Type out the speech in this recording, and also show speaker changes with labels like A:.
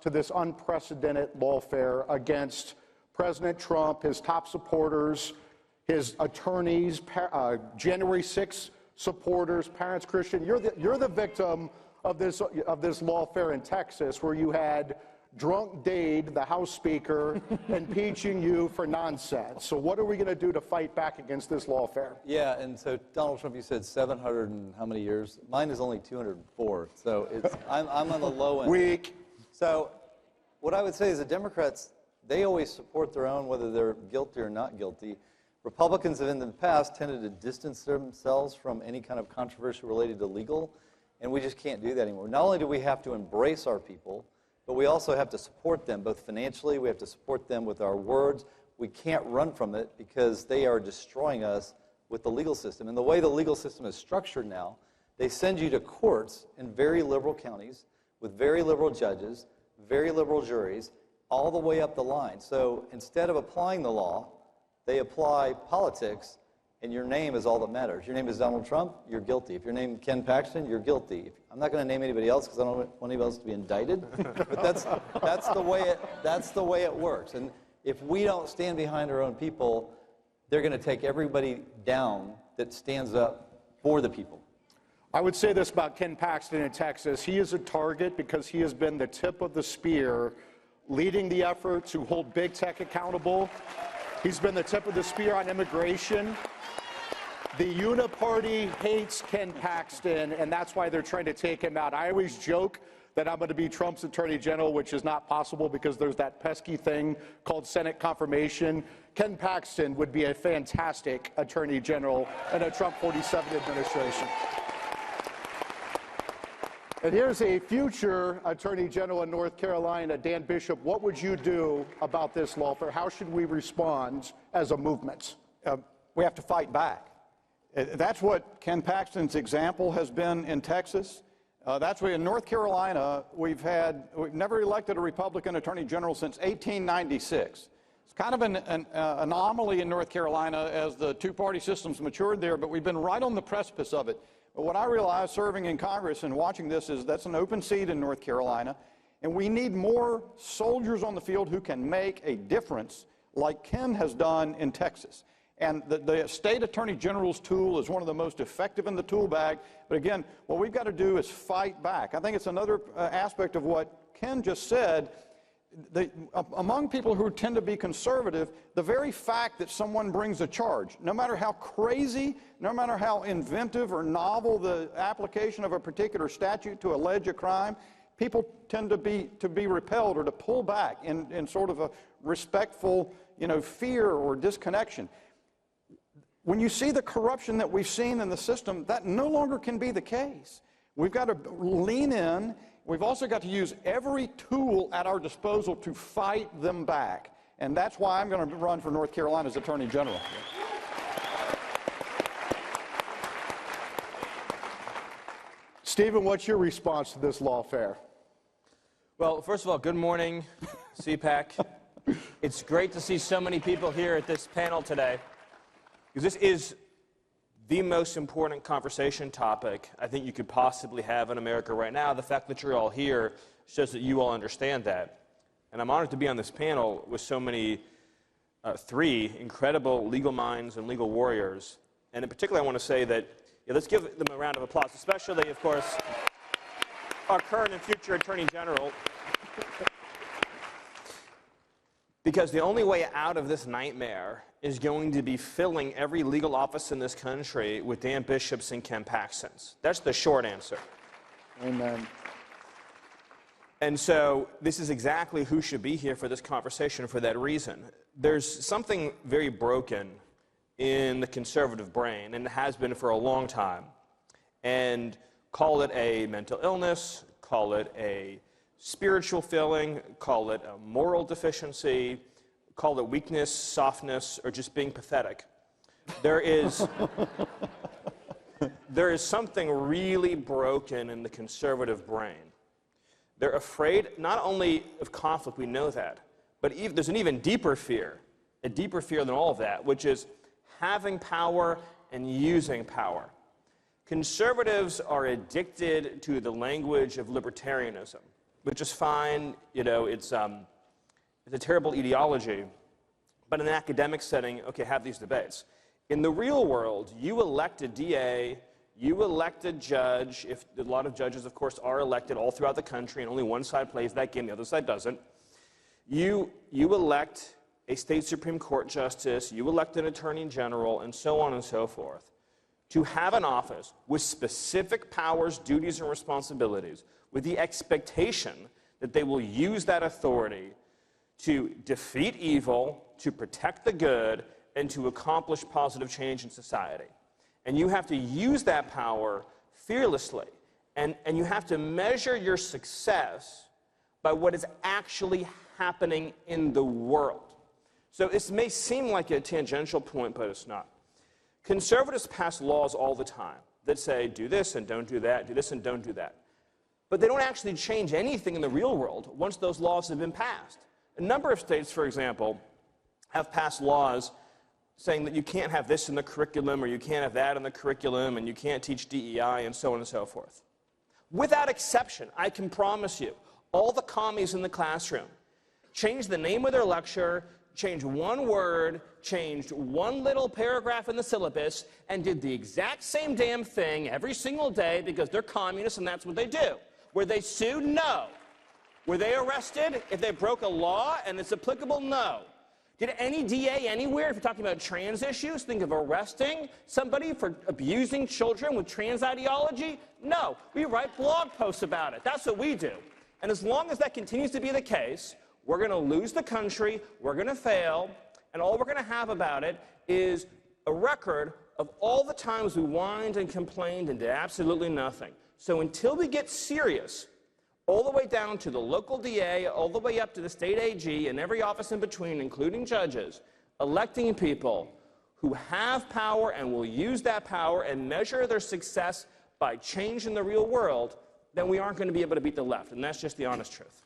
A: to this unprecedented lawfare against President Trump, his top supporters, his attorneys, January 6 supporters, Parents Christian. You're the victim of this lawfare in Texas, where you had drunk Dade, the House Speaker, impeaching you for nonsense. So what are we going to do to fight back against this lawfare?
B: Yeah, and so Donald Trump, you said 700 and how many years? Mine is only 204. So I'm on the low end.
A: Weak.
B: So what I would say is the Democrats, they always support their own, whether they're guilty or not guilty. Republicans have in the past tended to distance themselves from any kind of controversy related to legal, and we just can't do that anymore. Not only do we have to embrace our people, but we also have to support them, both financially, we have to support them with our words. We can't run from it because they are destroying us with the legal system. And the way the legal system is structured now, they send you to courts in very liberal counties with very liberal judges, very liberal juries, all the way up the line. So instead of applying the law, they apply politics, and your name is all that matters. Your name is Donald Trump, you're guilty. If your name is Ken Paxton, you're guilty. I'm not going to name anybody else because I don't want anybody else to be indicted. But that's the way it works. And if we don't stand behind our own people, they're going to take everybody down that stands up for the people.
A: I would say this about Ken Paxton in Texas. He is a target because he has been the tip of the spear, leading the effort to hold big tech accountable. He's been the tip of the spear on immigration. The Uniparty hates Ken Paxton, and that's why they're trying to take him out. I always joke that I'm going to be Trump's attorney general, which is not possible because there's that pesky thing called Senate confirmation. Ken Paxton would be a fantastic attorney general in a Trump 47 administration. And here's a future attorney general in North Carolina, Dan Bishop. What would you do about this lawfare? How should we respond as a movement?
C: We have to fight back. That's what Ken Paxton's example has been in Texas. That's why in North Carolina, we've never elected a Republican attorney general since 1896. It's kind of an anomaly in North Carolina as the two-party system's matured there, but we've been right on the precipice of it. But what I realize serving in Congress and watching this is that's an open seat in North Carolina, and we need more soldiers on the field who can make a difference like Ken has done in Texas. And the state attorney general's tool is one of the most effective in the tool bag. But again, what we've got to do is fight back. I think it's another aspect of what Ken just said. Among people who tend to be conservative, the very fact that someone brings a charge, no matter how crazy, no matter how inventive or novel the application of a particular statute to allege a crime, people tend to be repelled or to pull back in sort of a respectful, fear or disconnection. When you see the corruption that we've seen in the system, that no longer can be the case. We've got to lean in. We've also got to use every tool at our disposal to fight them back. And that's why I'm going to run for North Carolina's Attorney General.
A: Stephen, what's your response to this lawfare?
D: Well, first of all, good morning, CPAC. It's great to see so many people here at this panel today, because this is the most important conversation topic I think you could possibly have in America right now. The fact that you're all here shows that you all understand that. And I'm honored to be on this panel with so many, three incredible legal minds and legal warriors. And in particular, I want to say that, let's give them a round of applause, especially, of course, our current and future Attorney General. Because the only way out of this nightmare is going to be filling every legal office in this country with Dan Bishops and Ken Paxtons. That's the short answer.
A: Amen.
D: And so this is exactly who should be here for this conversation for that reason. There's something very broken in the conservative brain, and it has been for a long time. And call it a mental illness, call it a spiritual failing, call it a moral deficiency, call it weakness, softness, or just being pathetic. There is something really broken in the conservative brain. They're afraid not only of conflict, we know that, but there's an even deeper fear, a deeper fear than all of that, which is having power and using power. Conservatives are addicted to the language of libertarianism, which is fine. You know, it's a terrible ideology. But in an academic setting, okay, have these debates. In the real world, you elect a DA, you elect a judge. If a lot of judges, of course, are elected all throughout the country, and only one side plays that game, the other side doesn't. You elect a state Supreme Court justice, you elect an attorney general, and so on and so forth, to have an office with specific powers, duties, and responsibilities, with the expectation that they will use that authority to defeat evil, to protect the good, and to accomplish positive change in society. And you have to use that power fearlessly. And you have to measure your success by what is actually happening in the world. So this may seem like a tangential point, but it's not. Conservatives pass laws all the time that say, do this and don't do that, do this and don't do that. But they don't actually change anything in the real world once those laws have been passed. A number of states, for example, have passed laws saying that you can't have this in the curriculum, or you can't have that in the curriculum, and you can't teach DEI, and so on and so forth. Without exception, I can promise you, all the commies in the classroom changed the name of their lecture, changed one word, changed one little paragraph in the syllabus, and did the exact same damn thing every single day because they're communists and that's what they do. Were they sued? No. Were they arrested if they broke a law and it's applicable? No. Did any DA anywhere, if you're talking about trans issues, think of arresting somebody for abusing children with trans ideology? No. We write blog posts about it. That's what we do. And as long as that continues to be the case, we're going to lose the country, we're going to fail, and all we're going to have about it is a record of all the times we whined and complained and did absolutely nothing. So until we get serious, all the way down to the local DA, all the way up to the state AG, and every office in between, including judges, electing people who have power and will use that power and measure their success by change in the real world, then we aren't going to be able to beat the left. And that's just the honest truth.